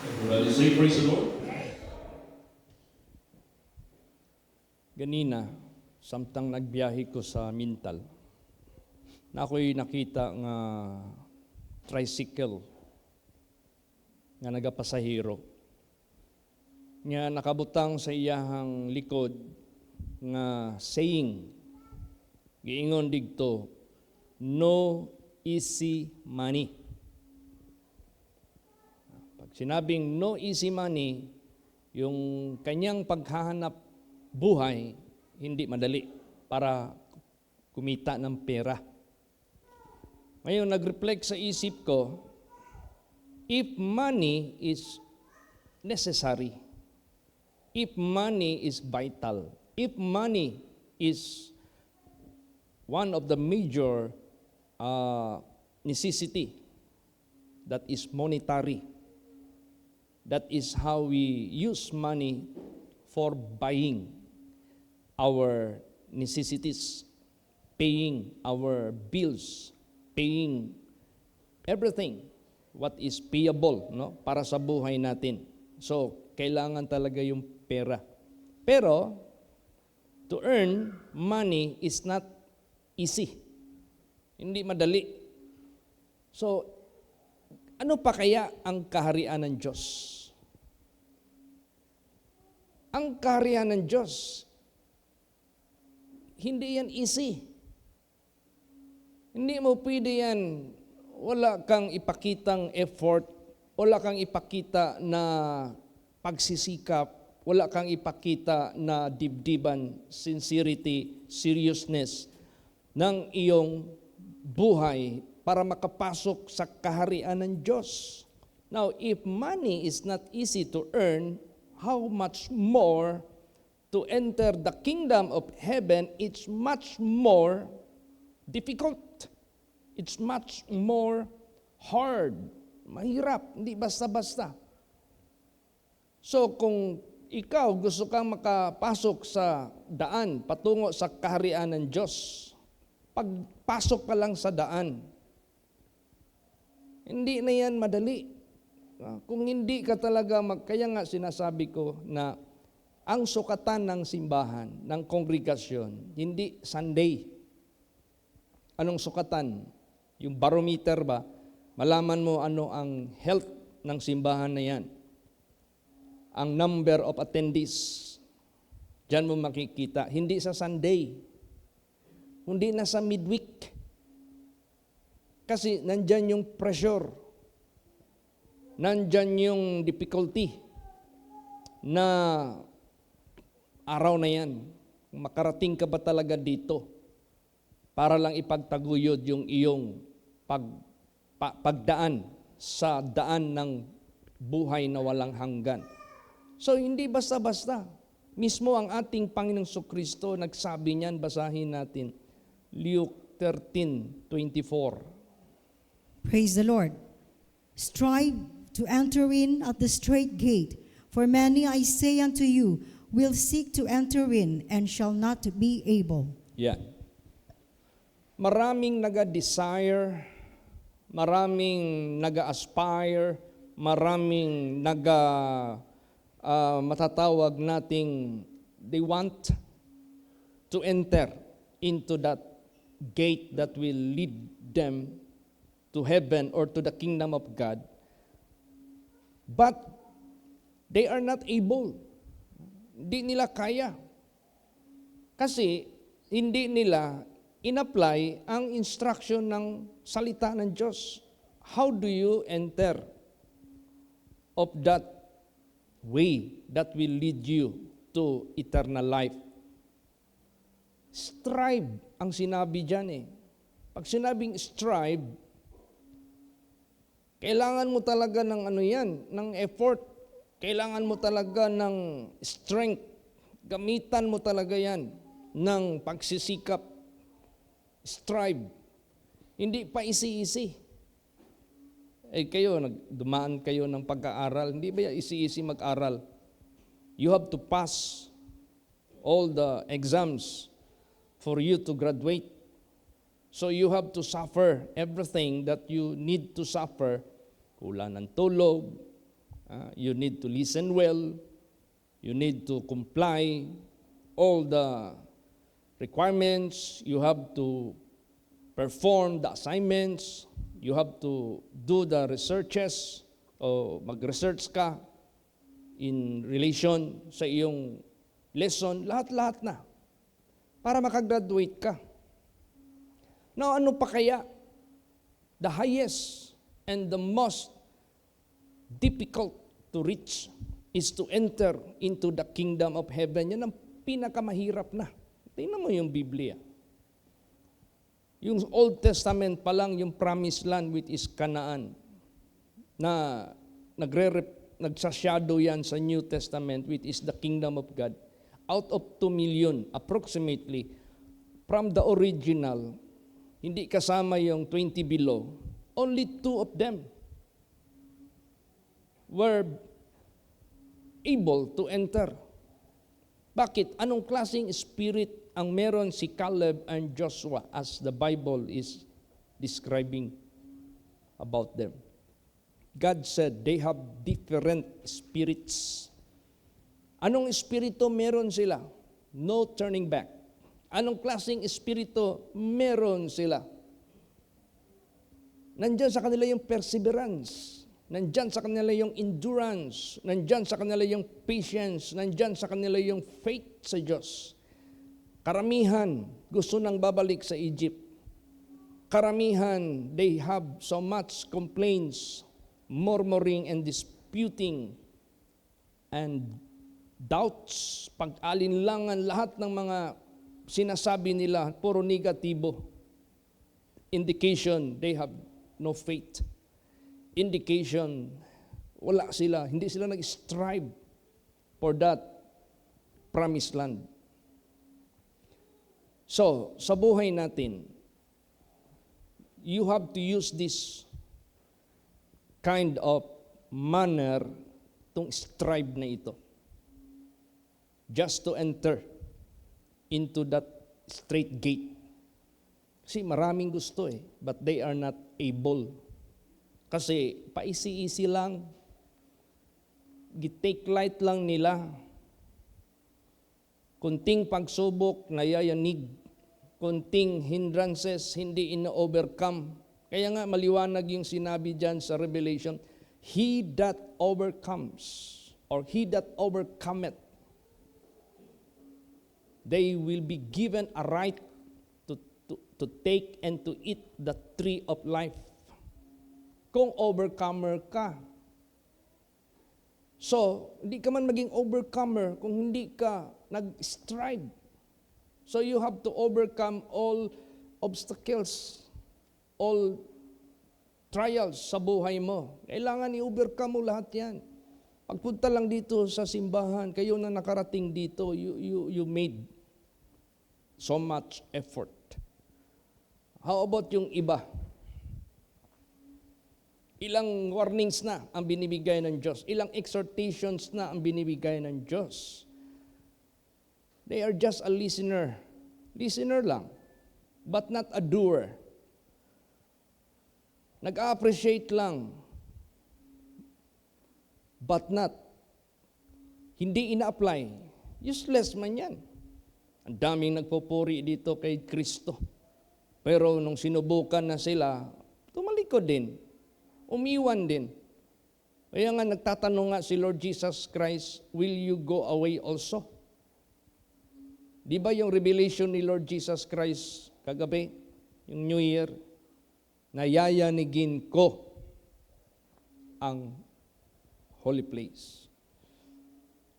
Everybody say praise the Lord. Ganina, samtang nagbiyahe ko sa Mintal, na ako'y nakita nga tricycle nga nagapasahero. Nga nakabutang sa iyahang likod nga saying, giingon digto, no easy money. Pag sinabing no easy money, yung kanyang paghahanap buhay, hindi madali para kumita ng pera. Ngayon, nag-reflect sa isip ko, if money is necessary, if money is vital, if money is one of the major necessity that is monetary, that is how we use money for buying our necessities, paying our bills, paying everything what is payable, no, para sa buhay natin. So, kailangan talaga yung pera. Pero, to earn money is not easy. Hindi madali. So, ano pa kaya ang kaharian ng Diyos? Ang kaharian ng Diyos, hindi yan easy. Hindi mo pwede yan, wala kang ipakitang effort, wala kang ipakita na pagsisikap, wala kang ipakita na dibdiban, sincerity, seriousness ng iyong buhay para makapasok sa kaharian ng Diyos. Now, if money is not easy to earn, how much more to enter the kingdom of heaven, it's much more difficult. It's much more hard. Mahirap, hindi basta-basta. So kung ikaw gusto kang makapasok sa daan, patungo sa kaharian ng Diyos, pagpasok ka lang sa daan, hindi na yan madali. Kung hindi ka talaga, kaya nga sinasabi ko na ang sukatan ng simbahan, ng kongregasyon, hindi Sunday. Anong sukatan? Yung barometer ba? Malaman mo ano ang health ng simbahan na yan. Ang number of attendees. Diyan mo makikita. Hindi sa Sunday. Hindi na sa midweek. Kasi nandyan yung pressure. Nandyan yung difficulty na araw na yan, makarating ka ba talaga dito para lang ipagtaguyod yung iyong pagdaan sa daan ng buhay na walang hanggan. So hindi basta-basta. Mismo ang ating Panginoong Jesucristo nagsabi niyan, basahin natin, Luke 13:24. Praise the Lord. Strive to enter in at the strait gate, for many, I say unto you, will seek to enter in and shall not be able. Yan. Maraming naga-desire, maraming naga-aspire, maraming matatawag nating they want to enter into that gate that will lead them to heaven or to the kingdom of God. But they are not able. Hindi nila kaya. Kasi hindi nila in-apply ang instruction ng salita ng Diyos. How do you enter of that way that will lead you to eternal life? Strive ang sinabi dyan eh. Pag sinabing strive, kailangan mo talaga ng ng effort. Kailangan mo talaga ng strength. Gamitan mo talaga yan ng pagsisikap. Strive. Hindi pa easy-easy. Kayo, dumaan kayo ng pag-aaral. Hindi ba easy-easy mag-aral? You have to pass all the exams for you to graduate. So you have to suffer everything that you need to suffer. Kulang ng tulog, You need to listen well. You need to comply all the requirements. You have to perform the assignments. You have to do the researches o mag-research ka in relation sa iyong lesson. Lahat-lahat na para makagraduate ka. Now, ano pa kaya? The highest and the most difficult to reach is to enter into the kingdom of heaven. Yan ang pinakamahirap na. Tingnan mo yung Biblia. Yung Old Testament pa lang, yung promised land which is Canaan, na nagsashadow yan sa New Testament which is the kingdom of God. Out of 2 million, approximately, from the original, hindi kasama yung 20 below, only 2 of them were able to enter. Bakit? Anong klaseng spirit ang meron si Caleb and Joshua as the Bible is describing about them? God said they have different spirits. Anong espiritu meron sila? No turning back. Anong klaseng espiritu meron sila? Nandyan sa kanila yung perseverance. Nandyan sa kanila yung endurance. Nandyan sa kanila yung patience. Nandyan sa kanila yung faith sa Diyos. Karamihan gusto nang babalik sa Egypt. Karamihan, they have so much complaints, murmuring and disputing, and doubts, pag-alinlangan, lahat ng mga sinasabi nila, puro negatibo. Indication, they have no faith. Indication, wala sila, hindi sila nag-strive for that promised land. So, sa buhay natin, you have to use this kind of manner, itong strive na ito, just to enter into that straight gate. Kasi maraming gusto but they are not able. Kasi paisi-isi lang, gitake light lang nila, kunting pagsubok, nayayanig, kunting hindrances, hindi ina-overcome. Kaya nga maliwanag yung sinabi dyan sa Revelation, he that overcomes, or he that overcometh, they will be given a right to take and to eat the tree of life. Kung overcomer ka. So, hindi ka man maging overcomer kung hindi ka nag-strive. So you have to overcome all obstacles, all trials sa buhay mo. Kailangan i-overcome mo lahat yan. Pagpunta lang dito sa simbahan, kayo na nakarating dito, you made so much effort. How about yung iba? Ilang warnings na ang binibigay ng Diyos. Ilang exhortations na ang binibigay ng Diyos. They are just a listener. Listener lang, but not a doer. Nag-appreciate lang, but not. Hindi ina-apply. Useless man yan. Ang daming nagpupuri dito kay Kristo. Pero nung sinubukan na sila, tumalikod din. Umiwan din. Kaya nga nagtatanong nga si Lord Jesus Christ, will you go away also? Di ba yung revelation ni Lord Jesus Christ kagabi, yung New Year, nayayanigin ko ang holy place.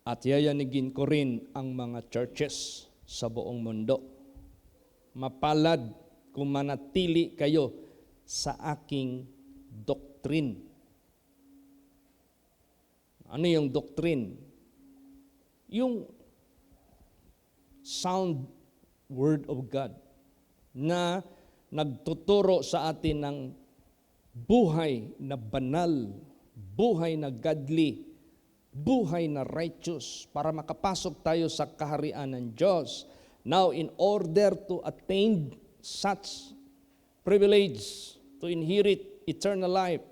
At yayanigin ko rin ang mga churches sa buong mundo. Mapalad kung manatili kayo sa aking doctrine. Ano yung doctrine? Yung sound word of God na nagtuturo sa atin ng buhay na banal, buhay na godly, buhay na righteous para makapasok tayo sa kaharian ng Diyos. Now, in order to attain such privilege to inherit eternal life,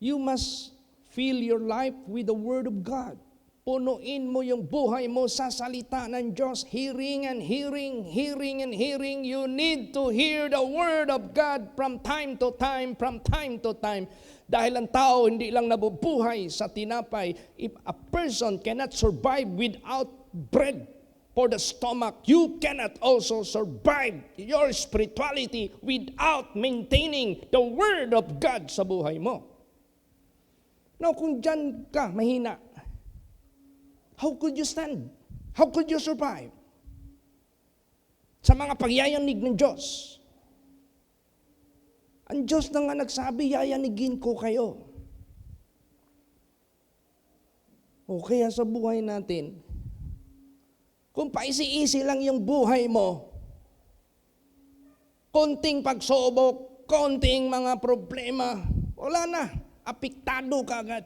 you must Fill your life with the Word of God. Punuin mo yung buhay mo sa salita ng Diyos. Hearing and hearing, hearing and hearing. You need to hear the Word of God from time to time, from time to time. Dahil ang tao hindi lang nabubuhay sa tinapay. If a person cannot survive without bread for the stomach, you cannot also survive your spirituality without maintaining the Word of God sa buhay mo. Now, kung dyan ka, mahina, how could you stand? How could you survive? Sa mga pagyayanig ng Diyos. Ang Diyos na nga nagsabi, yayanigin ko kayo. O kaya sa buhay natin, kung paisi-isi lang yung buhay mo, konting pagsubok, konting mga problema, wala na, apektado ka agad.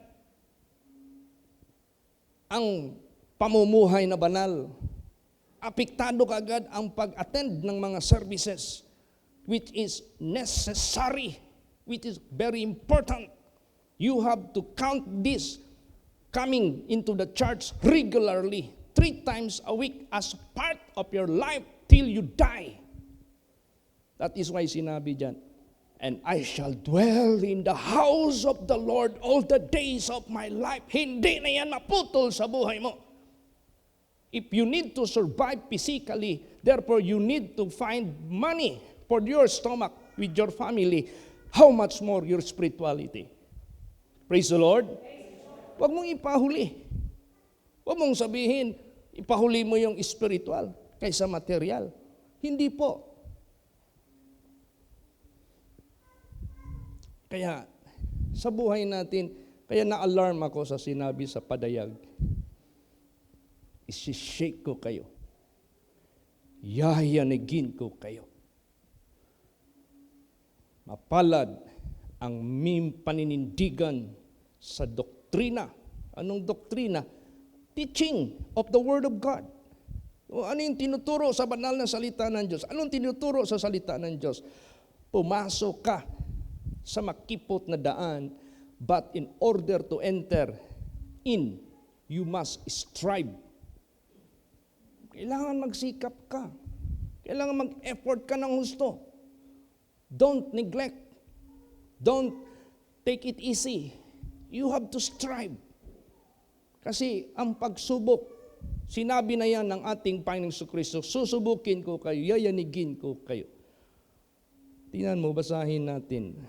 Ang pamumuhay na banal, apektado ka agad ang pag-attend ng mga services, which is necessary, which is very important. You have to count this coming into the church regularly, 3 times a week as part of your life till you die. That is why sinabi dyan, and I shall dwell in the house of the Lord all the days of my life. Hindi na yan maputol sa buhay mo. If you need to survive physically, therefore you need to find money for your stomach with your family. How much more your spirituality? Praise the Lord. Huwag mong ipahuli. Huwag mong sabihin, ipahuli mo yung spiritual kaysa material. Hindi po. Kaya, sa buhay natin, kaya na-alarm ako sa sinabi sa padayag. Isi-shake ko kayo. Yayanigin ko kayo. Mapalad ang paninindigan sa doktrina. Anong doktrina? Teaching of the Word of God. O ano yung tinuturo sa banal na salita ng Diyos? Anong tinuturo sa salita ng Diyos? Pumasok ka sa makipot na daan, but in order to enter in, you must strive. Kailangan magsikap ka. Kailangan mag-effort ka ng husto. Don't neglect. Don't take it easy. You have to strive. Kasi ang pagsubok, sinabi na yan ng ating Panginoong Kristo, susubukin ko kayo, yayanigin ko kayo. Tingnan mo, basahin natin.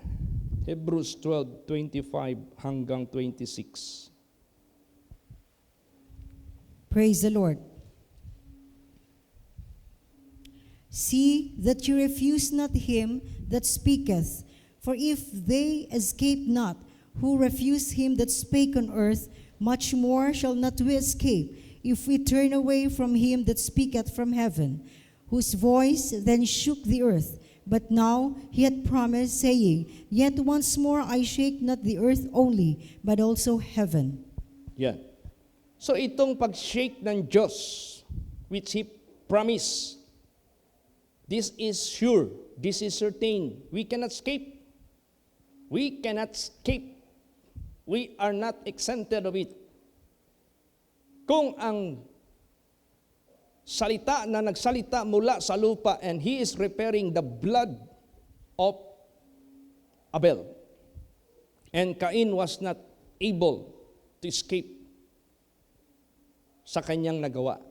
Hebrews 12:25 hanggang 26. Praise the Lord. See that you refuse not him that speaketh, for if they escape not, who refuse him that spake on earth, much more shall not we escape, if we turn away from him that speaketh from heaven, whose voice then shook the earth. But now he had promised, saying, Yet once more I shake not the earth only, but also heaven. Yan. So itong pag-shake ng Diyos, which He promised, this is sure, this is certain. We cannot escape. We cannot escape. We are not exempted of it. Kung ang salita na nagsalita mula sa lupa, and He is referring the blood of Abel. And Cain was not able to escape sa kanyang nagawa.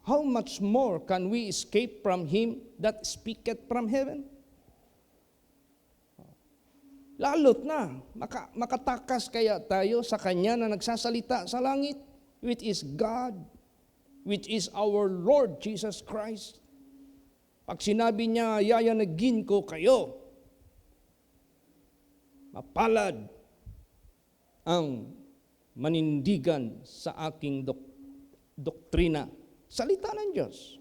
How much more can we escape from him that speaketh from heaven? Lalot na, makatakas kaya tayo sa kanya na nagsasalita sa langit, which is God, which is our Lord Jesus Christ. Pag sinabi niya, yayanagin ko kayo, mapalad ang manindigan sa aking doktrina. Salita ng Diyos.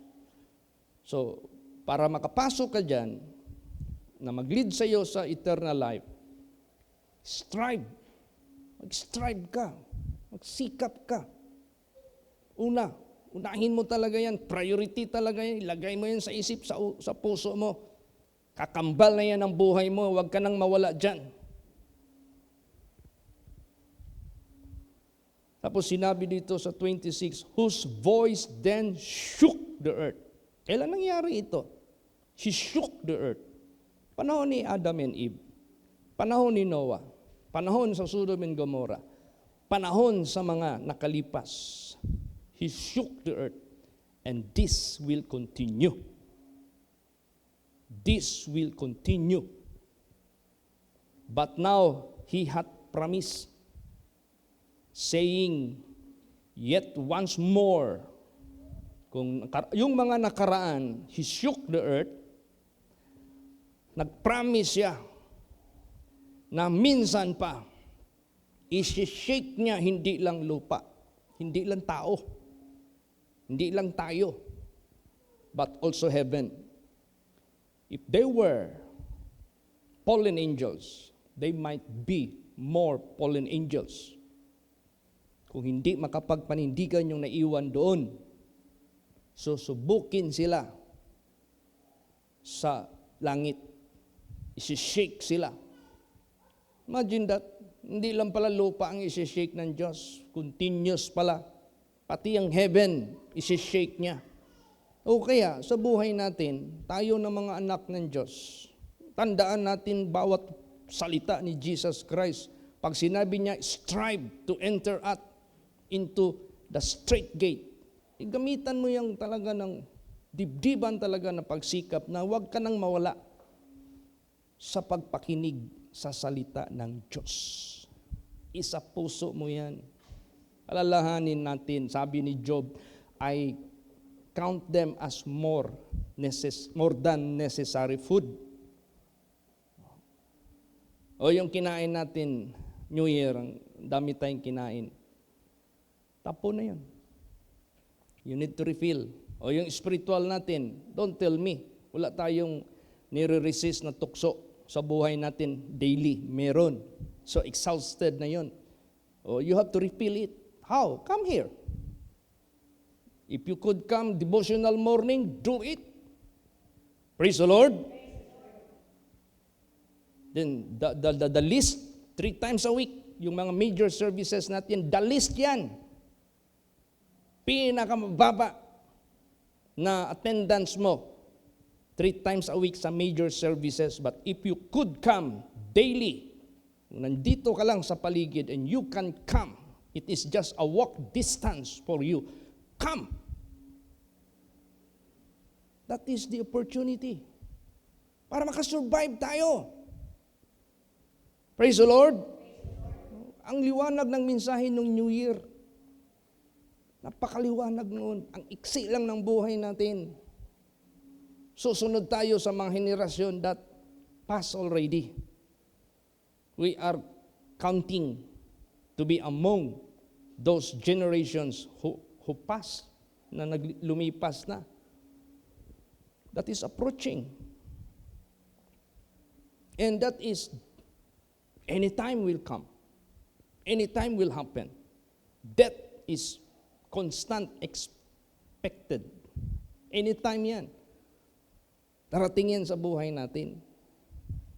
So, para makapasok ka dyan, na mag-lead sa iyo sa eternal life, strive. Mag-strive ka. Magsikap ka. Unahin mo talaga yan. Priority talaga yan. Ilagay mo yan sa isip, sa puso mo. Kakambal na yan ang buhay mo. Huwag ka nang mawala dyan. Tapos sinabi dito sa 26, whose voice then shook the earth. Kailan nangyari ito? He shook the earth. Panahon ni Adam and Eve. Panahon ni Noah. Panahon sa Sodom and Gomorrah. Panahon sa mga nakalipas. He shook the earth. And this will continue. This will continue. But now, He hath promised, saying, yet once more, kung yung mga nakaraan, He shook the earth, nag-promise siya na minsan pa, isi-shake niya hindi lang lupa, hindi lang tao, hindi lang tayo, but also heaven. If they were fallen angels, they might be more fallen angels. Kung hindi makapagpanindigan yung naiwan doon, susubukin sila sa langit. Isi-shake sila. Imagine that. Hindi lang pala lupa ang isi-shake ng Diyos. Continuous pala. Pati ang heaven, isi-shake niya. O kaya, sa buhay natin, tayo na mga anak ng Diyos, tandaan natin bawat salita ni Jesus Christ. Pag sinabi niya, strive to enter into the straight gate. Gamitan mo yung talaga ng dibdiban talaga na pagsikap na huwag ka nang mawala sa pagpakinig sa salita ng Diyos. Isa puso mo yan. Alalahanin natin, sabi ni Job, I count them as more than necessary food. O yung kinain natin, New Year, ang dami tayong kinain. Tapo na yun. You need to refill. O yung spiritual natin, don't tell me, wala tayong nire-resist na tukso sa buhay natin daily. Meron. So exhausted na yun. O you have to refill it. How? Come here. If you could come devotional morning, do it. Praise the Lord. Then the list, 3 times a week, yung mga major services natin, the list yan. Pinakamababa na attendance mo 3 times a week sa major services. But if you could come daily, nandito ka lang sa paligid and you can come, it is just a walk distance for you. Come. That is the opportunity para makasurvive tayo. Praise the Lord. Ang liwanag ng mensahe ng New Year. Napakaliwanag noon. Ang iksi lang ng buhay natin. Susunod tayo sa mga henerasyon that passed already. We are counting to be among those generations who passed, na lumipas na. That is approaching. And that is, anytime will come. Anytime will happen. Death is constant, expected. Anytime yan. Darating yan sa buhay natin.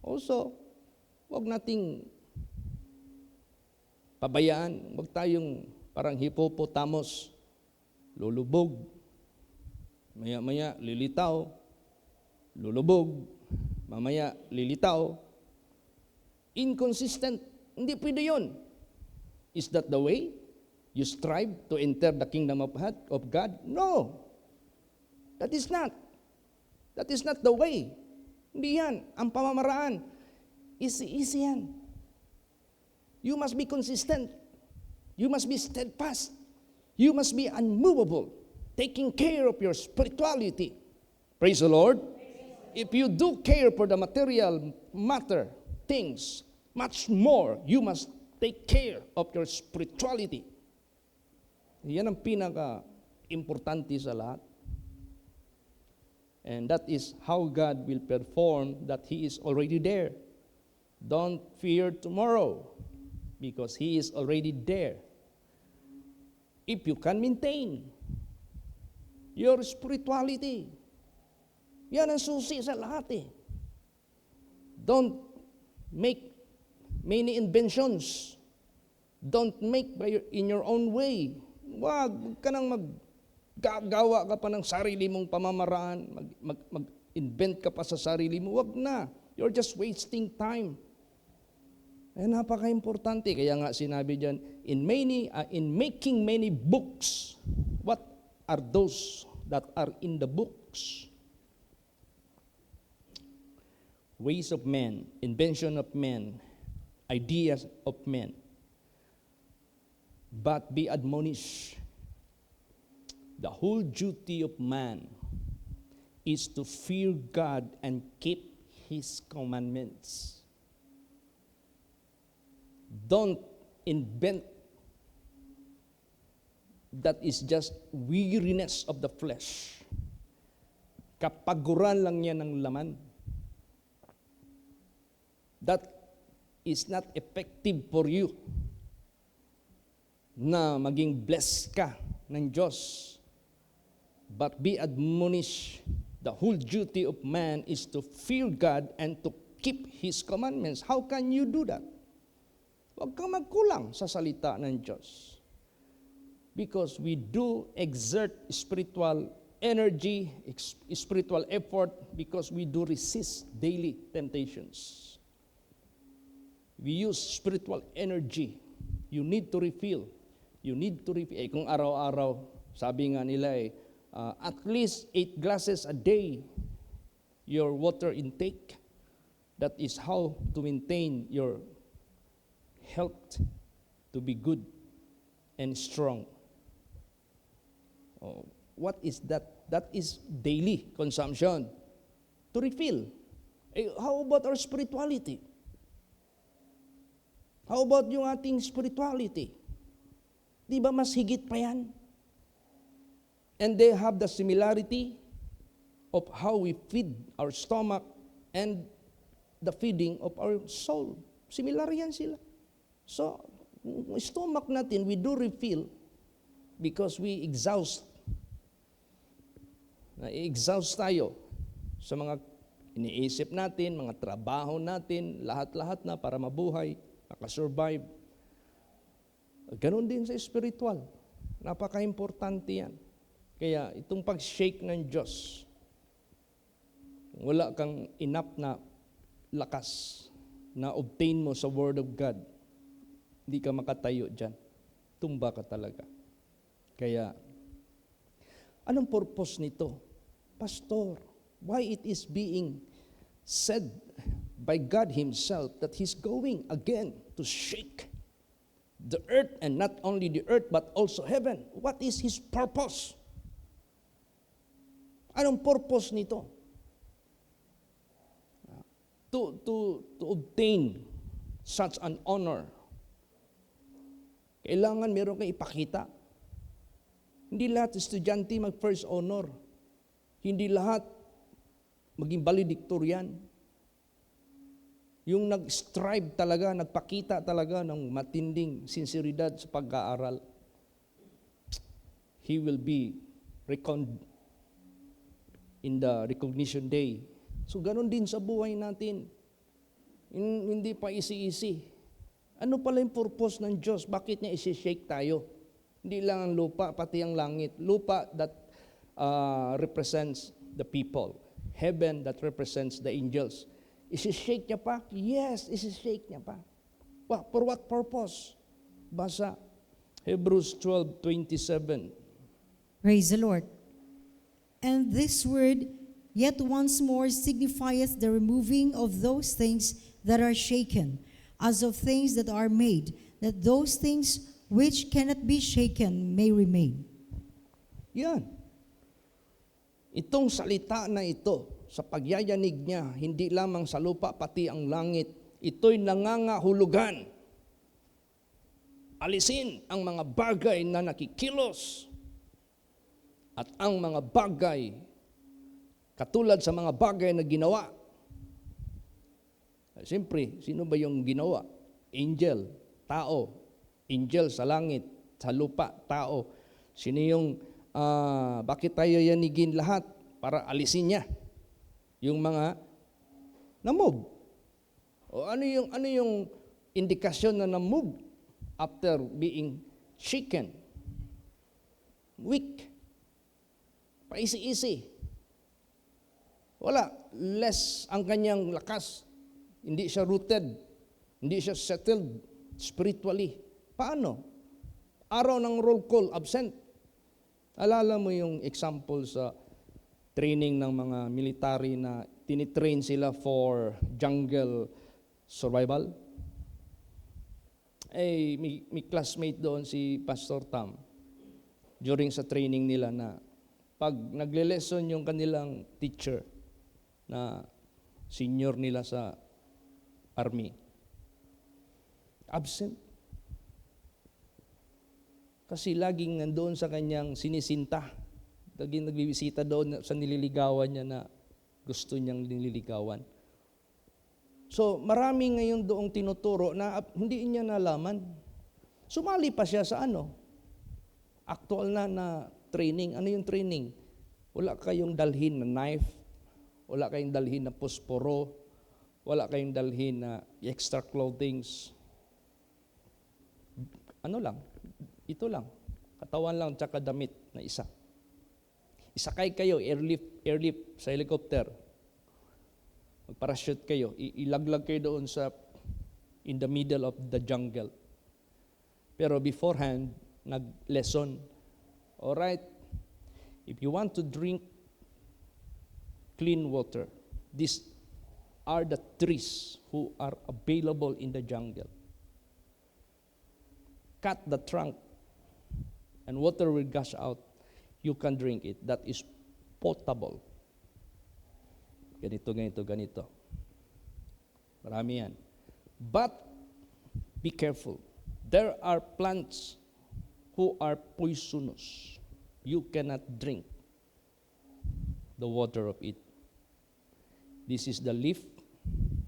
Also, huwag nating pabayaan. Huwag tayong parang hippopotamus, lulubog. Maya-maya, lilitaw. Lulubog. Mamaya, lilitaw. Inconsistent. Hindi pwede yun. Is that the way you strive to enter the kingdom of God? No. That is not. That is not the way. Hindi yan. Ang pamamaraan. Easy yan. You must be consistent. You must be steadfast. You must be unmovable. Taking care of your spirituality. Praise the Lord. If you do care for the material matter, things, much more, you must take care of your spirituality. Yan ang pinaka-importante sa lahat. And that is how God will perform that He is already there. Don't fear tomorrow because He is already there. If you can maintain your spirituality, yan ang susi sa lahat eh. Don't make many inventions. Don't make in your own way. Huwag ka nang maggagawa ka pa ng sarili mong pamamaraan, mag-invent ka pa sa sarili mo. Huwag na. You're just wasting time. Napaka-importante. Kaya nga sinabi diyan, in making many books, what are those that are in the books? Ways of men, invention of men, ideas of men. But be admonished. The whole duty of man is to fear God and keep His commandments. Don't invent that is just weariness of the flesh. Kapaguran lang yan ng laman. That is not effective for you na maging blessed ka ng Diyos. But be admonished. The whole duty of man is to fear God and to keep His commandments. How can you do that? Huwag kang magkulang sa salita ng Diyos. Because we do exert spiritual energy, spiritual effort, because we do resist daily temptations. We use spiritual energy. You need to refill. You need to refill. Kung araw-araw, sabi nga nila at least 8 glasses a day, your water intake. That is how to maintain your health to be good and strong. What is that? That is daily consumption. To refill. How about our spirituality? How about yung ating spirituality? Di ba mas higit pa yan? And they have the similarity of how we feed our stomach and the feeding of our soul. Similar yan sila. So, stomach natin, we do refill because we exhaust. Na-exhaust tayo sa mga iniisip natin, mga trabaho natin, lahat-lahat na para mabuhay, makasurvive. Ganon din sa spiritual. Napaka-importante yan. Kaya itong pag-shake ng Diyos, wala kang enough na lakas na obtain mo sa Word of God, hindi ka makatayo dyan. Tumba ka talaga. Kaya, anong purpose nito? Pastor, why it is being said by God Himself that He's going again to shake the earth, and not only the earth but also heaven. What is His purpose? Anong purpose nito? To obtain such an honor, kailangan meron kang ipakita. Hindi lahat estudyante mag-first honor. Hindi lahat maging valedictorian. Yung nag-strive talaga, nagpakita talaga ng matinding sinseridad sa pag-aaral, he will be reckoned in the recognition day. So ganun din sa buhay natin. Hindi pa isi-isi. Ano pala yung purpose ng Diyos? Bakit niya isi-shake tayo? Hindi lang ang lupa, pati ang langit. Lupa that represents the people. Heaven that represents the angels. Isi-shake niya pa? Yes, isi-shake niya pa. For what purpose? Basa Hebrews 12:27. Praise the Lord. And this word, yet once more, signifieth the removing of those things that are shaken, as of things that are made, that those things which cannot be shaken may remain. Yan. Itong salita na ito, sa pagyayanig niya, hindi lamang sa lupa, pati ang langit, ito'y nangangahulugan. Alisin ang mga bagay na nakikilos at ang mga bagay katulad sa mga bagay na ginawa. Siyempre, sino ba yung ginawa? Angel, tao. Angel sa langit, sa lupa, tao. Sino yung, bakit tayo yanigin lahat? Para alisin niya yung mga na-move. O ano yung indikasyon na na-move? after being shaken, weak, paisi-isi. Wala, less ang kanyang lakas. Hindi siya rooted, hindi siya settled spiritually. Paano? Araw ng roll call, absent. Alala mo yung example sa training ng mga military na tinitrain sila for jungle survival? May classmate doon si Pastor Tam during sa training nila na pag nagle-lesson yung kanilang teacher na senior nila sa army, absent. Kasi laging nandoon sa kanyang sinisinta. Laging nagbibisita doon sa nililigawan niya na gusto niyang nililigawan. So marami ngayon doong tinuturo na hindi niya nalaman. Sumali pa siya sa actual na training. Ano yung training? Wala kayong dalhin na knife, wala kayong dalhin na posporo, wala kayong dalhin na extra clothings. Ito lang, katawan lang tsaka damit na isa. Isakay kayo, airlift sa helicopter. Mag-parachute kayo, ilaglag kayo doon in the middle of the jungle. Pero beforehand, nag-lesson. Alright, if you want to drink clean water, these are the trees who are available in the jungle. Cut the trunk and water will gush out. You can drink it. That is potable. Ganito. Marami yan. But be careful. There are plants who are poisonous. You cannot drink the water of it. This is the leaf.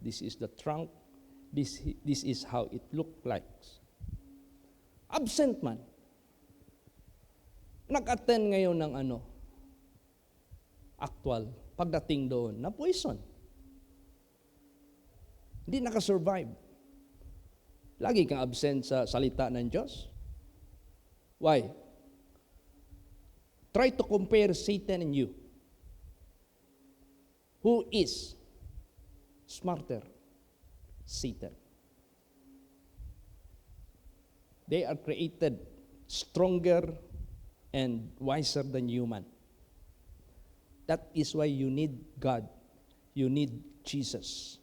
This is the trunk. This is how it looks like. Absent man. Nag-attend ngayon ng actual, pagdating doon, na poison. Hindi nakasurvive. Lagi kang absent sa salita ng Diyos. Why? Try to compare Satan and you. Who is smarter? Satan. They are created stronger and wiser than human. That is why you need God. You need Jesus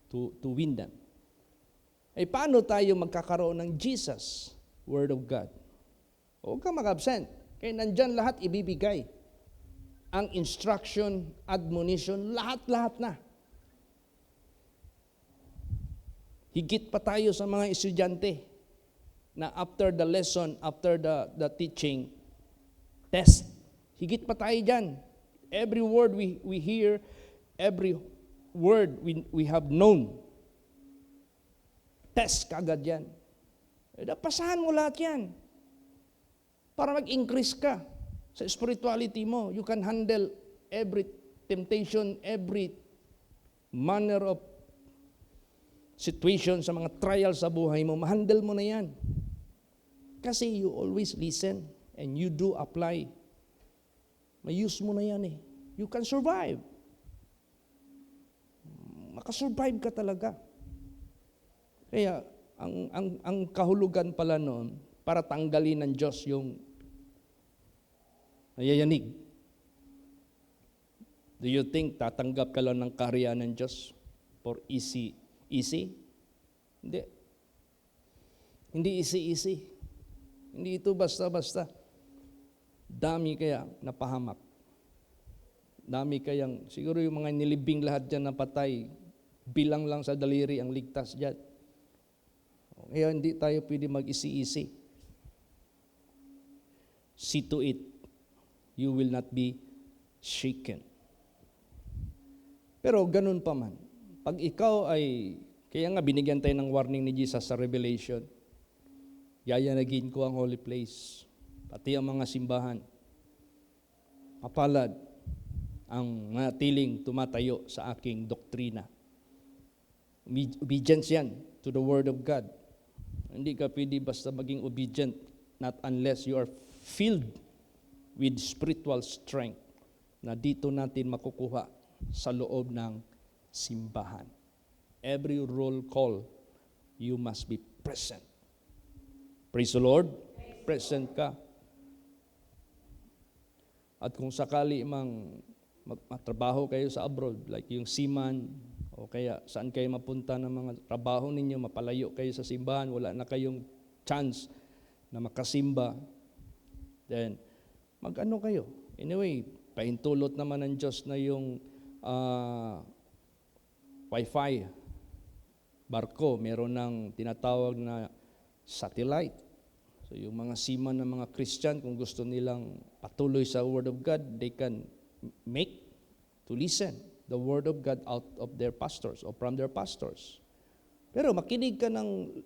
to win them. Paano tayo magkakaroon ng Jesus, Word of God? Huwag kang mag-absent. Kaya nandyan lahat ibibigay. Ang instruction, admonition, lahat-lahat na. Higit pa tayo sa mga estudyante na after the lesson, after the teaching, test. Higit pa tayo dyan. Every word we hear, every word we have known, test kagad yan. Pasahan mo lahat yan. Para mag-increase ka sa spirituality mo. You can handle every temptation, every manner of situation sa mga trials sa buhay mo. Ma-handle mo na yan. Kasi you always listen and you do apply. May-use mo na yan eh. You can survive. Makasurvive ka talaga. Kaya, ang kahulugan pala noon, para tanggalin ng Diyos yung nayayanig. Do you think tatanggap ka lang ng kaharian ng Diyos for easy? Hindi. Hindi easy. Hindi ito basta-basta. Dami kaya napahamak. Dami kayang, siguro yung mga nilibing lahat dyan na patay, bilang lang sa daliri ang ligtas dyan. Kaya hindi tayo pwede mag-isi-isi. See to it, you will not be shaken. Pero ganun pa man, pag ikaw ay, kaya nga binigyan tayo ng warning ni Jesus sa Revelation, yayanagin ko ang holy place, pati ang mga simbahan. Mapalad ang natiling tumatayo sa aking doktrina. Obedience yan to the Word of God. Hindi ka pwede basta maging obedient, not unless you are filled with spiritual strength na dito natin makukuha sa loob ng simbahan. Every roll call, you must be present. Praise the Lord. Present ka. At kung sakali matrabaho kayo sa abroad, like yung seaman, o kaya saan kayo mapunta ng mga trabaho ninyo, mapalayo kayo sa simbahan, wala na kayong chance na makasimba, then mag-ano kayo. Anyway, pahintulot naman ng Diyos na yung Wi-Fi, barko, meron ng tinatawag na satellite. So yung mga seaman ng mga Christian, kung gusto nilang patuloy sa Word of God, they can make to listen the Word of God out of their pastors or from their pastors. Pero makinig ka ng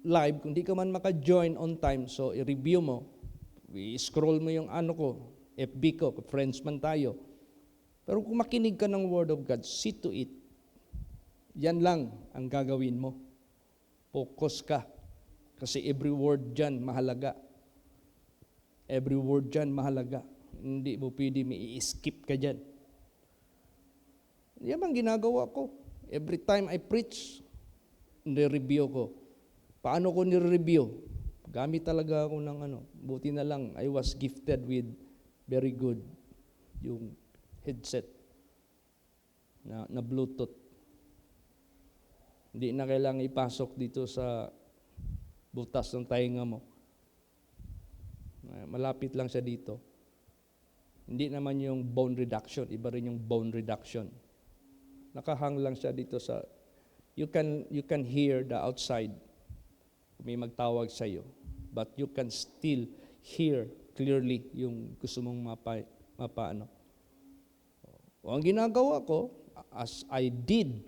live, kung di ka man maka-join on time, so i-review mo, i-scroll mo yung FB ko, friends man tayo. Pero kung makinig ka ng Word of God, see to it. Yan lang ang gagawin mo. Focus ka. Kasi every word dyan mahalaga. Every word dyan mahalaga. Hindi mo pwede i-skip ka dyan. Yan ang ginagawa ko. Every time I preach, nire-review ko. Paano ko nire-review? Gamit talaga ako ng buti na lang, I was gifted with very good yung headset na Bluetooth. Hindi na kailangan ipasok dito sa butas ng tainga mo. Malapit lang siya dito. Hindi naman yung bone reduction, iba rin yung bone reduction. Nakahang lang siya dito sa, you can hear the outside, may magtawag sa iyo, but you can still hear clearly yung gusto mong mapaano. O ang ginagawa ko, as I did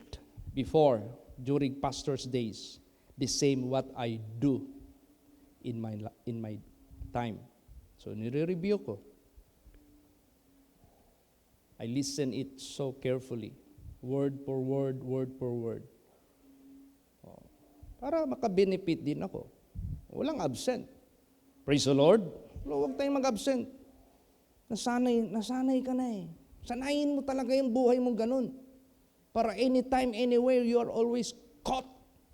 before, during pastor's days, the same what I do in my time. So nire-review ko. I listen it so carefully, word for word, word for word. Para makabenefit din ako. Walang absent. Praise the Lord. Huwag tayong mag-absent. Nasanay ka na eh. Sanayin mo talaga yung buhay mong ganun. Para anytime, anywhere, you are always caught,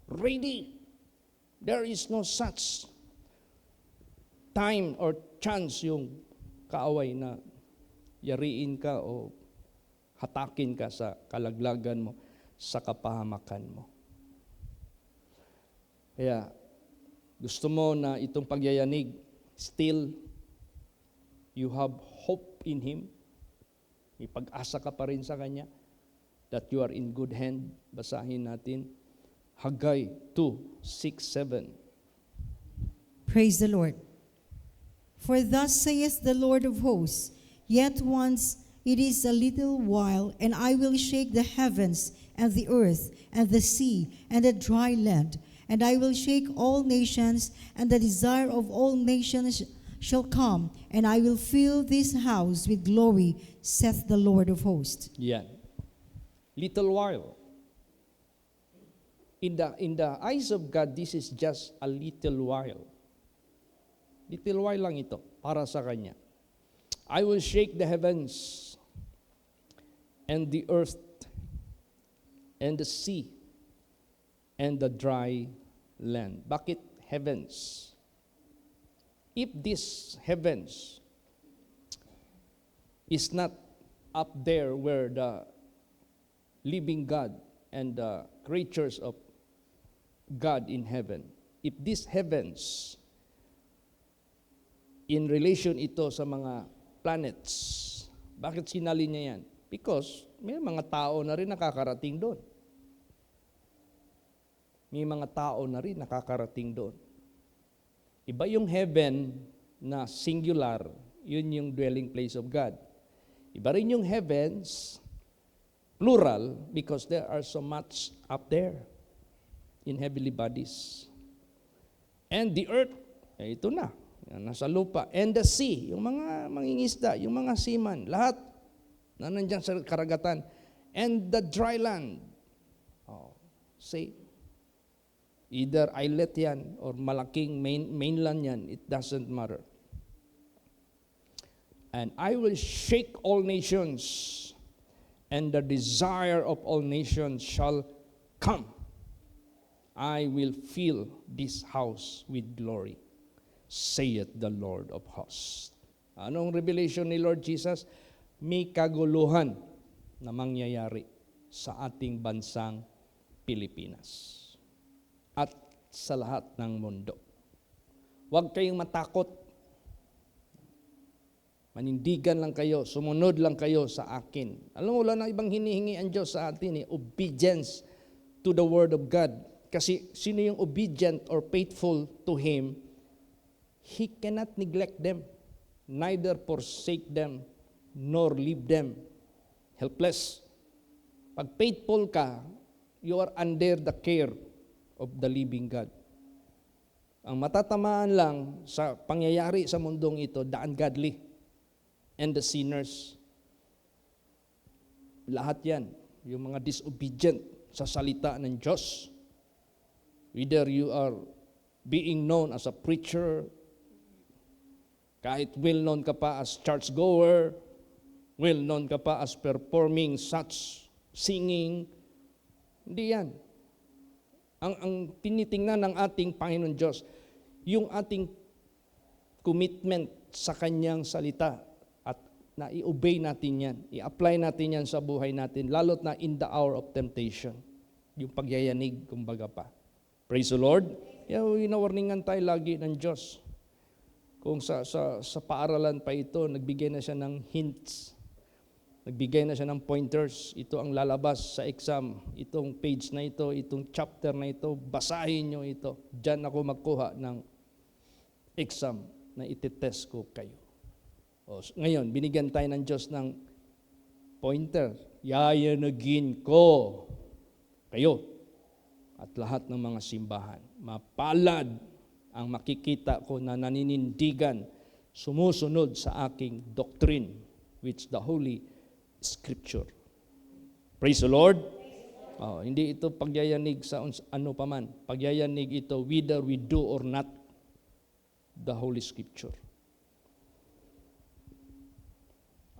ready. There is no such time or chance yung kaaway na yariin ka o hatakin ka sa kalaglagan mo, sa kapahamakan mo. Kaya, gusto mo na itong pagyayanig, still, you have hope in Him. May pag-asa ka pa rin sa Kanya that you are in good hand. Basahin natin. Haggai 2:6-7. Praise the Lord. For thus saith the Lord of hosts, yet once it is a little while, and I will shake the heavens and the earth and the sea and the dry land, and I will shake all nations, and the desire of all nations shall come, and I will fill this house with glory, saith the Lord of hosts. Yan. Little while. In the eyes of God, this is just a little while. Little while lang ito para sa Kanya. I will shake the heavens and the earth and the sea and the dry land. Bakit heavens? If this heavens is not up there where the living God and the creatures of God in heaven, if these heavens, in relation ito sa mga planets, bakit sinali niya yan? Because may mga tao na rin nakakarating doon. May mga tao na rin nakakarating doon. Iba yung heaven na singular, yun yung dwelling place of God. Iba rin yung heavens, plural, because there are so much up there in heavenly bodies. And the earth, ito na, nasa lupa. And the sea, yung mga mangingisda, yung mga seaman, lahat na nandyan sa karagatan. And the dry land. Oh, see, Either islet yan or malaking mainland yan, it doesn't matter. And I will shake all nations, and the desire of all nations shall come. I will fill this house with glory, saith the Lord of hosts. Anong revelation ni Lord Jesus? May kaguluhan na mangyayari sa ating bansang Pilipinas at sa lahat ng mundo. Huwag kayong matakot. Manindigan lang kayo, sumunod lang kayo sa akin. Alam mo, wala na ibang hinihingi ang Diyos sa atin, obedience to the Word of God. Kasi sino yung obedient or faithful to Him, He cannot neglect them, neither forsake them, nor leave them helpless. Pag faithful ka, you are under the care of the living God. Ang matatamaan lang sa pangyayari sa mundong ito, the ungodly and the sinners. Lahat yan, yung mga disobedient sa salita ng Diyos. Whether you are being known as a preacher, kahit well-known ka pa as churchgoer, well-known ka pa as performing such singing, hindi yan. Ang tinitingnan ng ating Panginoon Diyos, yung ating commitment sa Kanyang salita at na i-obey natin yan, i-apply natin yan sa buhay natin, lalo't na in the hour of temptation, yung pagyayanig, kumbaga pa. Praise the Lord. Winawarningan tayo lagi ng Diyos. Kung sa paaralan pa ito, nagbigay na siya ng hints. Nagbigay na siya ng pointers. Ito ang lalabas sa exam. Itong page na ito, itong chapter na ito, basahin nyo ito. Diyan ako magkuha ng exam na ititest ko kayo. Ngayon, binigyan tayo ng Diyos ng pointer. Yayanagin ko kayo at lahat ng mga simbahan. Mapalad ang makikita ko na naninindigan, sumusunod sa aking doctrine, which the Holy Scripture. Praise the Lord. Hindi ito pagyayanig sa ano paman. Pagyayanig ito whether we do or not the Holy Scripture.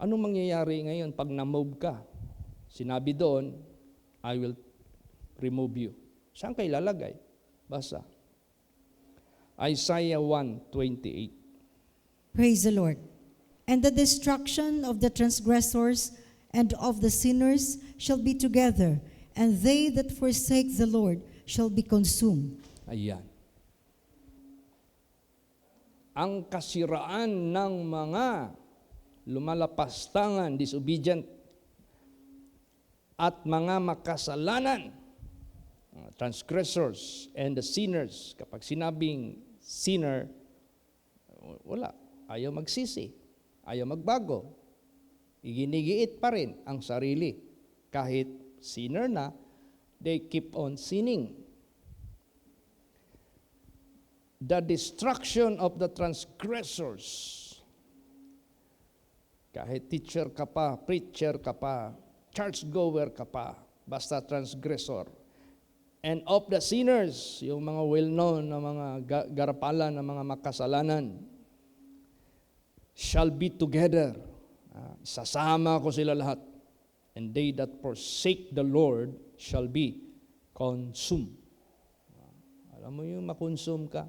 Anong mangyayari ngayon pag na-move ka? Sinabi doon, I will remove you. Saan kayo lalagay? Basa. Isaiah 1:28. Praise the Lord. And the destruction of the transgressors and of the sinners shall be together, and they that forsake the Lord shall be consumed. Ayan. Ang kasiraan ng mga lumalapastangan, disobedient, at mga makasalanan, transgressors and the sinners. Kapag sinabing sinner, wala. Ayaw magsisi. Ayaw magbago. Iginigiit pa rin ang sarili. Kahit sinner na, they keep on sinning. The destruction of the transgressors. Kahit teacher ka pa, preacher ka pa, churchgoer ka pa, basta transgressor. And of the sinners, yung mga well-known na mga garapalan, na mga makasalanan, shall be together. Sasama ko sila lahat. And they that forsake the Lord shall be consumed. Alam mo yung makonsume ka?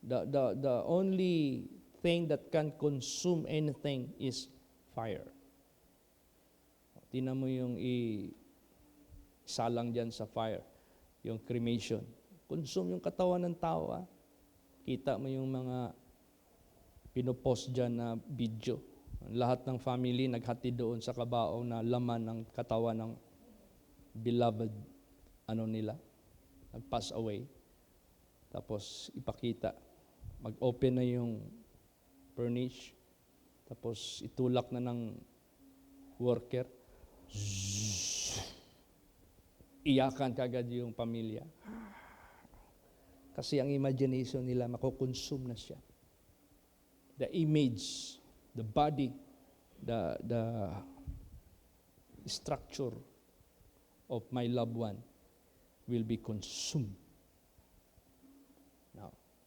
The only thing that can consume anything is fire. Tingnan mo yung isalang dyan sa fire. Yung cremation. Consume yung katawan ng tao. Kita mo yung mga pinopost dyan na video. Lahat ng family naghati doon sa kabaong na laman ng katawan ng beloved nila. Nag-pass away. Tapos ipakita. Mag-open na yung furnish. Tapos itulak na ng worker. Iyakan kagad yung pamilya. Kasi ang imagination nila, makukonsume na siya. The image, the body, the structure of my loved one will be consumed.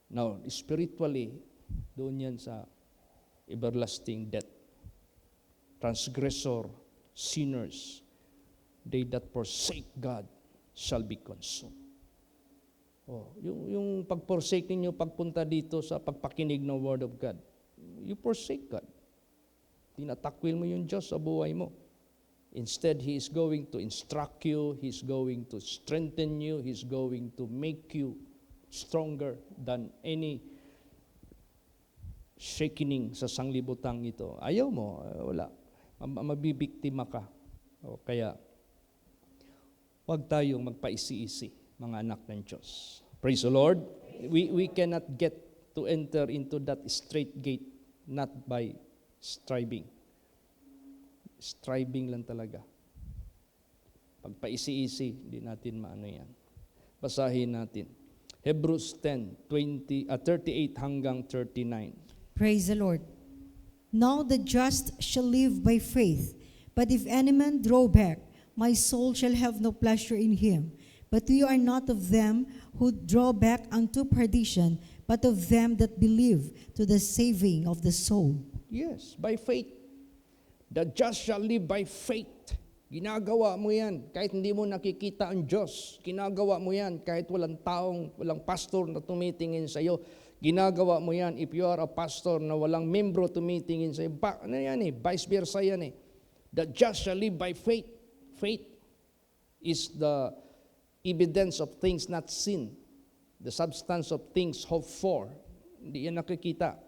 Now, spiritually, doon yan sa everlasting death. Transgressor, sinners, they that forsake God shall be consumed. Oh, yung pag-forsake ninyo pagpunta dito sa pagpakinig ng Word of God, you forsake God. Tinatakwil mo yung Diyos sa buhay mo. Instead, He is going to instruct you, He's going to strengthen you, He's going to make you stronger than any shaking sa sanglibutang ito. Ayaw mo, wala. Mabibiktima ka. O kaya, huwag tayong magpaisi-isi, mga anak ng Diyos. Praise the Lord. We cannot get to enter into that straight gate not by striving. Striving lang talaga. Pagpaisi-isi, hindi natin maano yan. Basahin natin. Hebrews 10:38 hanggang 39. Praise the Lord. Now the just shall live by faith. But if any man draw back, my soul shall have no pleasure in him. But we are not of them who draw back unto perdition, but of them that believe to the saving of the soul. Yes, by faith. The just shall live by faith. Ginagawa mo yan kahit hindi mo nakikita ang Diyos. Ginagawa mo yan kahit walang pastor na tumitingin sa iyo. Ginagawa mo yan if you are a pastor na walang membro tumitingin sa iyo. Ano yan vice versa yan The just shall live by faith. Faith is the evidence of things not seen. The substance of things hoped for. Hindi yan nakikita.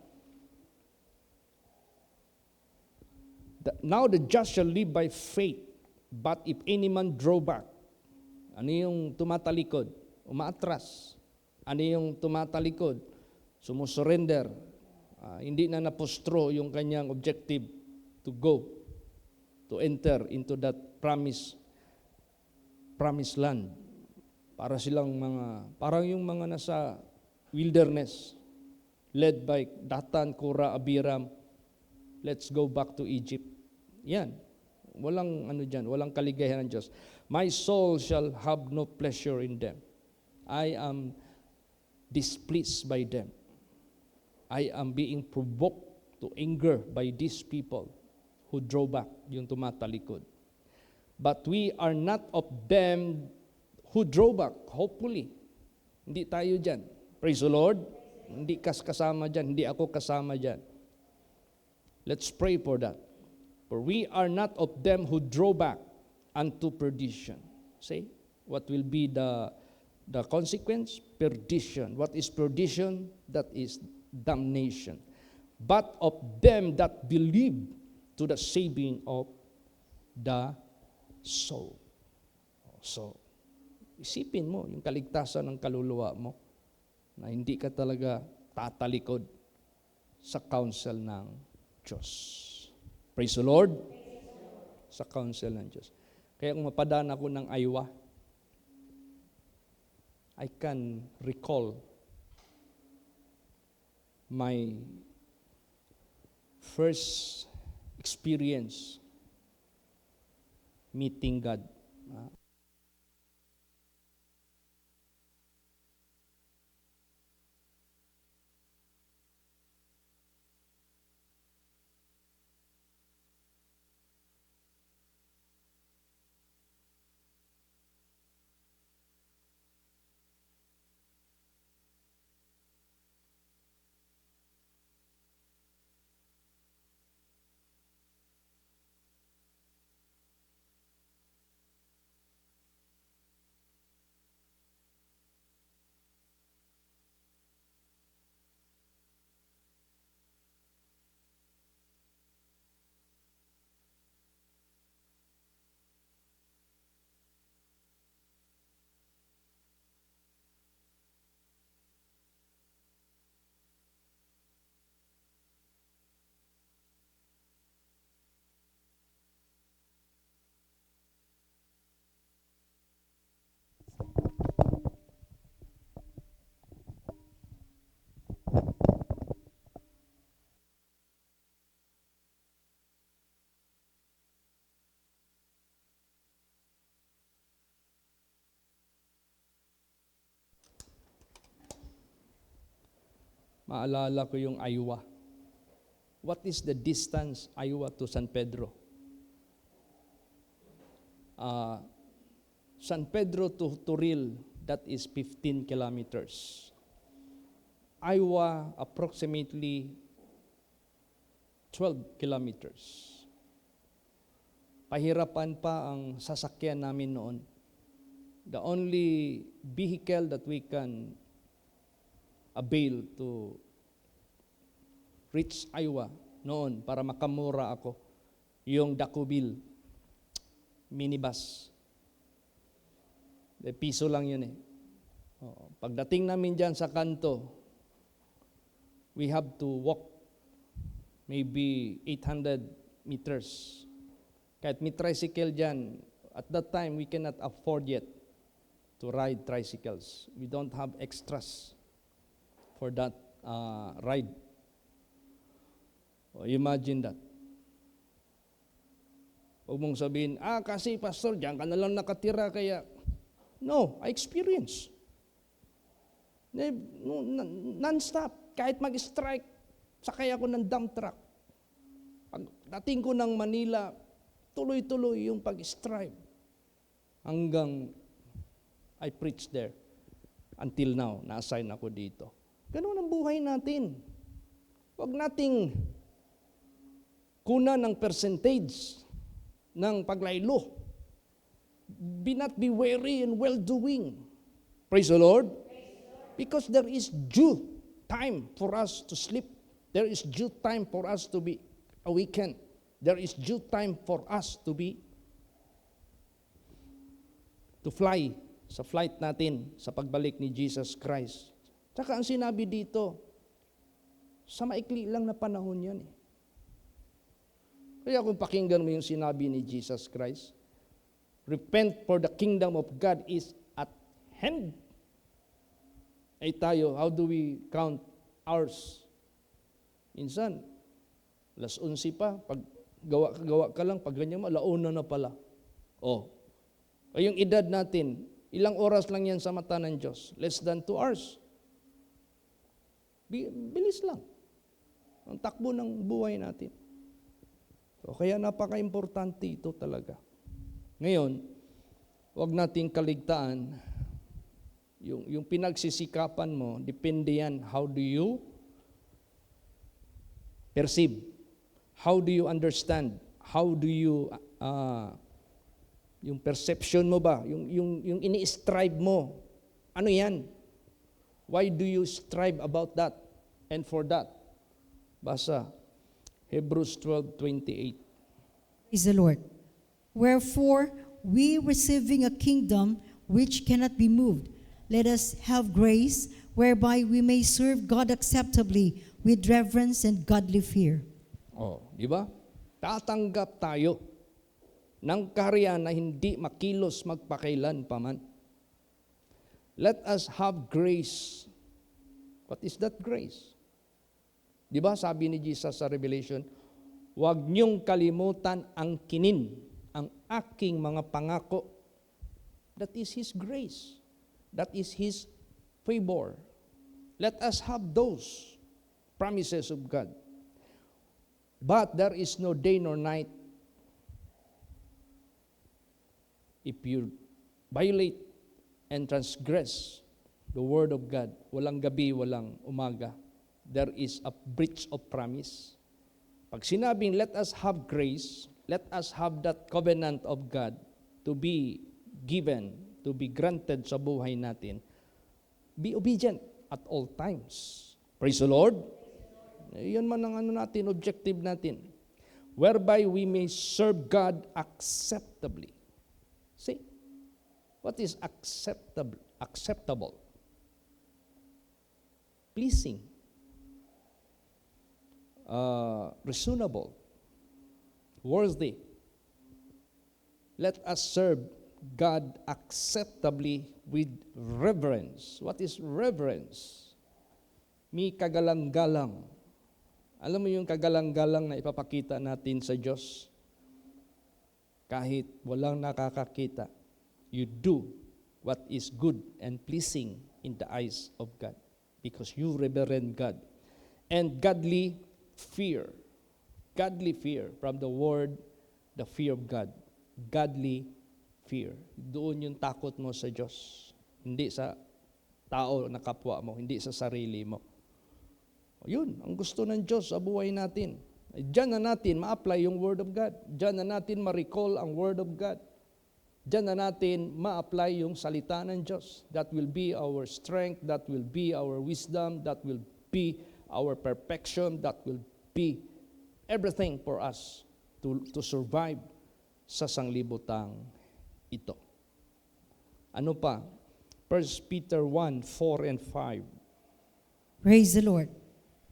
Now the just shall live by faith. But if any man draw back, ano yung tumatalikod? Umaatras. Ano yung tumatalikod? Sumusurrender. Hindi na napostro yung kanyang objective to go, to enter into that promised land. Para silang parang yung mga nasa wilderness, led by Datan, Korah, Abiram. Let's go back to Egypt. Yan. Walang walang kaligayahan ng Diyos. My soul shall have no pleasure in them. I am displeased by them. I am being provoked to anger by these people who draw back, yung tumatalikod. But we are not of them who draw back, hopefully. Hindi tayo dyan. Praise the Lord. Hindi kasama dyan, hindi ako kasama dyan. Let's pray for that. For we are not of them who draw back unto perdition. See, what will be the consequence? Perdition. What is perdition? That is damnation. But of them that believe to the saving of the soul. So, isipin mo yung kaligtasan ng kaluluwa mo na hindi ka talaga tatalikod sa counsel ng Diyos. Praise the Lord. Sa counsel ng Diyos. Kaya kung mapadaan ako ng aywa, I can recall my first experience meeting God. Maalala ko yung Iowa. What is the distance Iowa to San Pedro? San Pedro to Turil, that is 15 kilometers. Iowa, approximately 12 kilometers. Pahirapan pa ang sasakyan namin noon. The only vehicle that we can avail to reach Iowa noon para makamura ako, yung Dakubil minibus. Piso lang yun eh. Pagdating namin dyan sa kanto, we have to walk maybe 800 meters. Kahit may tricycle dyan, at that time, we cannot afford yet to ride tricycles. We don't have extras for that ride. Imagine that. Huwag mong sabihin, kasi pastor, dyan ka na lang nakatira, kaya, no, I experience. Non-stop. Kahit mag-strike, sakay ako ng dump truck. Pagdating ko ng Manila, tuloy-tuloy yung pag-strike. Hanggang I preach there. Until now, na-assign ako dito. Ganun ang buhay natin. Huwag nating kunan ng percentage ng paglaylo. Be not be weary and well-doing. Praise the Lord. Because there is due time for us to sleep. There is due time for us to be awakened. There is due time for us to fly sa flight natin sa pagbalik ni Jesus Christ. Tsaka ang sinabi dito, sa maikli lang na panahon yan eh. Kaya kung pakinggan mo yung sinabi ni Jesus Christ, repent for the kingdom of God is at hand. Ay tayo, how do we count hours? Minsan, 11:00 pa, pag gawa ka lang, pag ganyan mo, 1:00 na pala. Ay yung edad natin, ilang oras lang yan sa mata ng Diyos? Less than 2 hours. Bilis lang. Ang takbo ng buhay natin. Kaya napaka-importante ito talaga. Ngayon, huwag nating kaligtaan, yung pinagsisikapan mo, depende yan, how do you perceive? How do you understand? How do you, yung perception mo ba? Yung ini-strive mo, ano yan? Why do you strive about that and for that? Basa, Hebrews 12:28. Praise the Lord. Wherefore, we receiving a kingdom which cannot be moved, let us have grace whereby we may serve God acceptably with reverence and godly fear. Di ba? Tatanggap tayo ng kaharian na hindi makilos magpakailan paman. Let us have grace. What is that grace? Di ba sabi ni Jesus sa Revelation, huwag niyong kalimutan ang kinin, ang aking mga pangako. That is His grace. That is His favor. Let us have those promises of God. But there is no day nor night. If you violate and transgress the word of God, walang gabi, walang umaga, there is a breach of promise. Pag sinabing, let us have grace, let us have that covenant of God to be given, to be granted sa buhay natin, be obedient at all times. Praise the Lord. Yan man ang natin, objective natin. Whereby we may serve God acceptably. See? What is acceptable? Acceptable. Pleasing. Reasonable. Worthy. Let us serve God acceptably with reverence. What is reverence? May kagalang-galang. Alam mo yung kagalang-galang na ipapakita natin sa Diyos? Kahit walang nakakakita, you do what is good and pleasing in the eyes of God because you reverend God. and godly fear. Godly fear from the word, the fear of God. Godly fear. Doon yung takot mo sa Diyos. Hindi sa tao na kapwa mo, hindi sa sarili mo. Yun, ang gusto ng Diyos sa buhay natin. Diyan na natin ma-apply yung Word of God. Diyan na natin ma-recall ang Word of God. Diyan na natin ma-apply yung salita ng Diyos. That will be our strength, that will be our wisdom, that will be our perfection, that will be everything for us to survive sa sanglibutang ito. Ano pa? 1 Peter 1, 4 and 5. Praise the Lord.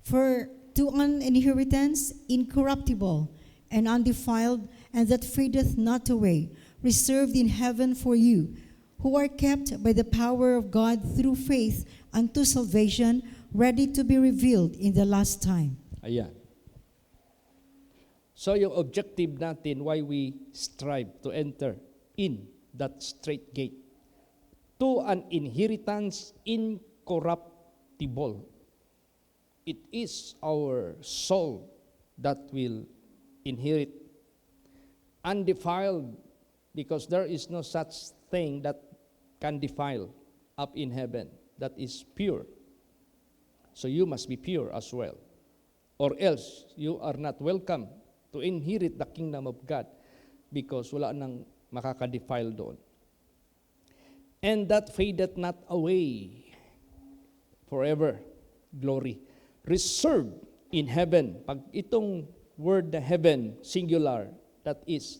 For to an inheritance incorruptible and undefiled, and that fadeth not away, reserved in heaven for you, who are kept by the power of God through faith unto salvation, ready to be revealed in the last time. Ayan. So yung objective natin, why we strive to enter in that straight gate, to an inheritance incorruptible. It is our soul that will inherit. Undefiled, because there is no such thing that can defile up in heaven, that is pure. So you must be pure as well. Or else, you are not welcome to inherit the kingdom of God, because wala nang makaka-defile doon. And that fadeth not away forever. Glory. Reserved in heaven. Pag itong word na heaven, singular, that is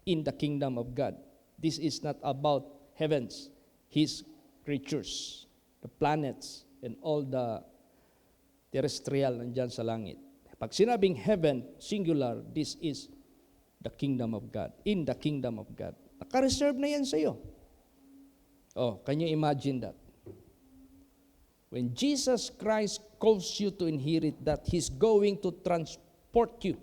in the kingdom of God. This is not about heavens, His creatures, the planets, and all the terrestrial nandyan sa langit. Pag sinabing heaven, singular, this is the kingdom of God, in the kingdom of God. Naka-reserve na yan sa'yo. Oh, can you imagine that? When Jesus Christ calls you to inherit that, He's going to transport you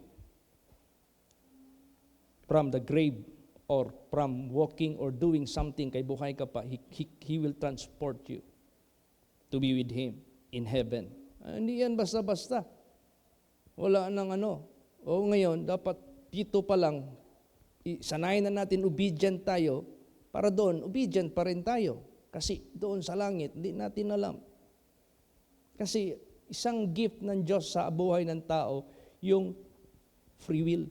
from the grave or from walking or doing something, kay buhay ka pa, He will transport you to be with Him in heaven. Hindi yan basta-basta. Wala nang ano. O ngayon, dapat dito pa lang, sanayin na natin, obedient tayo, para doon, obedient pa rin tayo. Kasi doon sa langit, hindi natin alam. Kasi isang gift ng Diyos sa buhay ng tao, yung free will.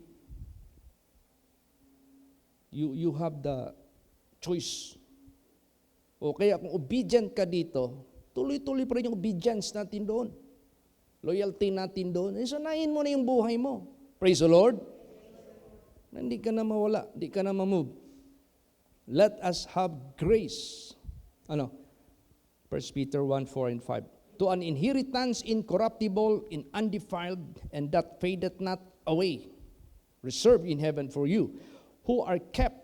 You have the choice. O kaya kung obedient ka dito, tuloy-tuloy pa rin yung obedience natin doon. Loyalty natin doon. Sanayin mo na yung buhay mo. Praise the Lord. Hindi ka na mawala, hindi ka na mamove. Let us have grace. 1 Peter 1, 4 and 5. To an inheritance incorruptible, and undefiled, and that fadeth not away, reserved in heaven for you, who are kept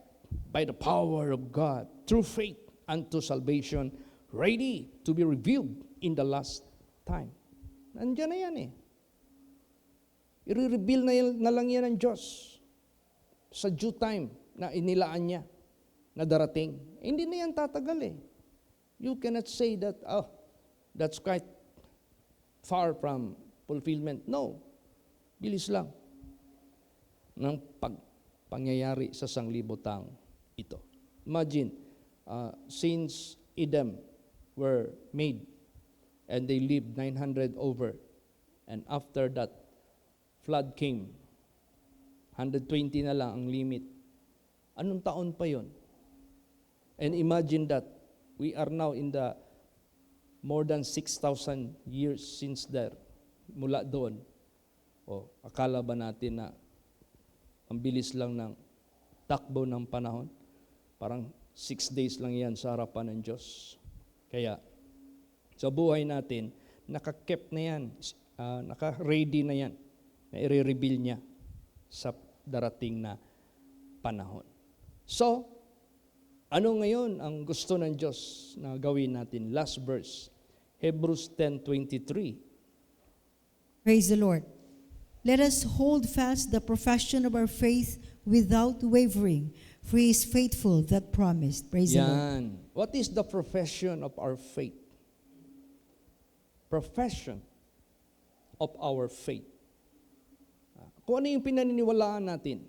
by the power of God through faith unto salvation, ready to be revealed in the last time. Nandiyan na yan eh. I-reveal na lang yan ng Diyos sa due time na inilaan niya na darating. Hindi na yan tatagal eh. You cannot say that, that's quite far from fulfillment. No. Bilis lang ng pangyayari sa sanglibutang ito. Imagine, since Edom were made and they lived 900 over, and after that, flood came. 120 na lang ang limit. Anong taon pa yon? And imagine that we are now in the more than 6,000 years since there, mula doon. Akala ba natin na ang bilis lang ng takbo ng panahon? Parang 6 days lang yan sa harapan ng Diyos. Kaya, sa buhay natin, naka-kept na yan, naka-ready na yan, na i-reveal niya sa darating na panahon. So, ano ngayon ang gusto ng Diyos na gawin natin? Last verse, Hebrews 10:23. Praise the Lord. Let us hold fast the profession of our faith without wavering, for He is faithful that promised. Praise the Lord. Yan. What is the profession of our faith? Profession of our faith. Kung ano yung pinaniniwalaan natin,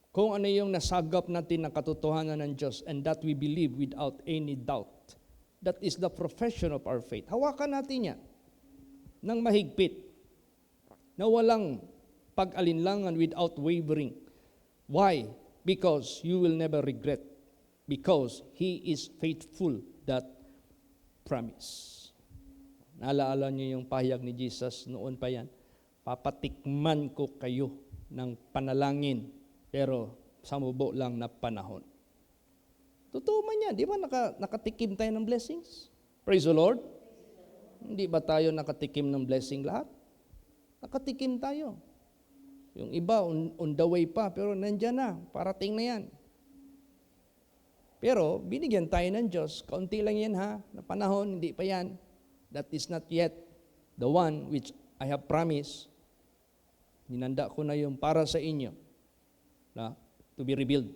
kung ano yung nasagap natin ng katotohanan ng Diyos, and that we believe without any doubt. That is the profession of our faith. Hawakan natin yan ng mahigpit, na walang pag-alinlangan, without wavering. Why? Because you will never regret. Because He is faithful that promise. Naalaala niyo yung pahayag ni Jesus noon pa yan, papatikman ko kayo ng panalangin, pero sa mubo lang na panahon. Totoo man yan. Di ba nakatikim tayo ng blessings? Praise the Lord. Hindi ba tayo nakatikim ng blessing lahat? Nakatikim tayo. Yung iba, on the way pa, pero nandyan na, parating na yan. Pero, binigyan tayo ng Diyos, kaunti lang yan ha, na panahon, hindi pa yan. That is not yet the one which I have promised. Ninanda ko na yung para sa inyo, na to be revealed.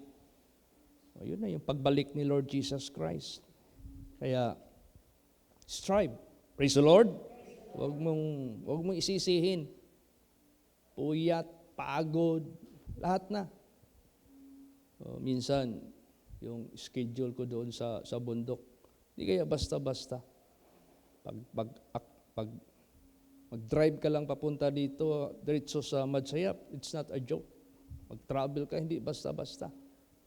So, yun na yung pagbalik ni Lord Jesus Christ. Kaya, strive. Praise the Lord. Huwag mong isisihin. Puyat, pagod, lahat na. So, minsan, yung schedule ko doon sa bundok, hindi kaya basta-basta. Pag mag-drive ka lang papunta dito, diretso sa Madsayap, it's not a joke. Mag-travel ka, hindi basta-basta.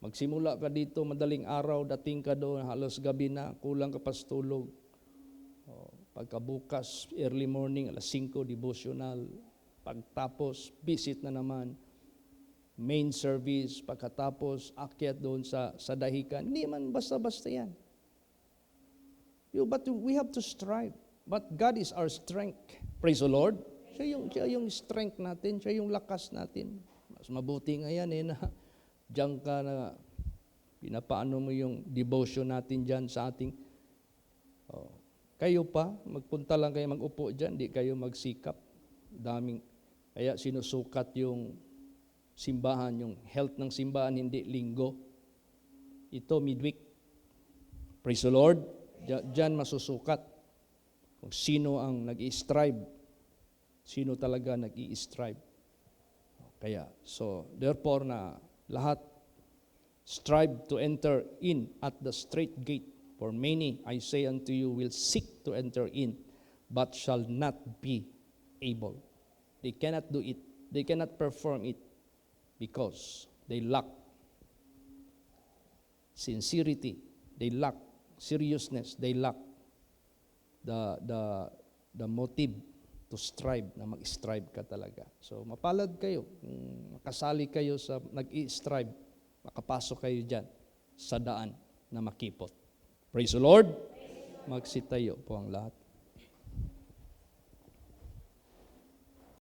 Magsimula ka dito, madaling araw, dating ka doon, halos gabi na, kulang ka pa sa tulog. Pagkabukas, early morning, alas 5, devotional. Pagtapos, visit na naman. Main service, pagkatapos, akyat doon sa dahikan. Hindi man basta-basta yan. But we have to strive. But God is our strength. Praise the Lord. Siya yung strength natin, siya yung lakas natin. Mas mabuti nga yan na diyan ka na pinapaano mo yung devotion natin dyan sa ating kayo pa, magpunta lang kayo mag-upo dyan, di kayo magsikap. Kaya sinusukat yung simbahan, yung health ng simbahan, hindi linggo. Ito midweek. Praise the Lord. Diyan masusukat kung sino ang nag-i-strive, sino talaga nag-i-strive. Kaya, so therefore na lahat strive to enter in at the straight gate. For many, I say unto you, will seek to enter in, but shall not be able. They cannot do it. They cannot perform it because they lack sincerity. They lack seriousness. They lack the motive to strive, na mag-strive ka talaga. So, mapalad kayo. Makasali kayo sa nag-i-strive, makapasok kayo dyan sa daan na makipot. Praise the Lord. Magsitayo po ang lahat.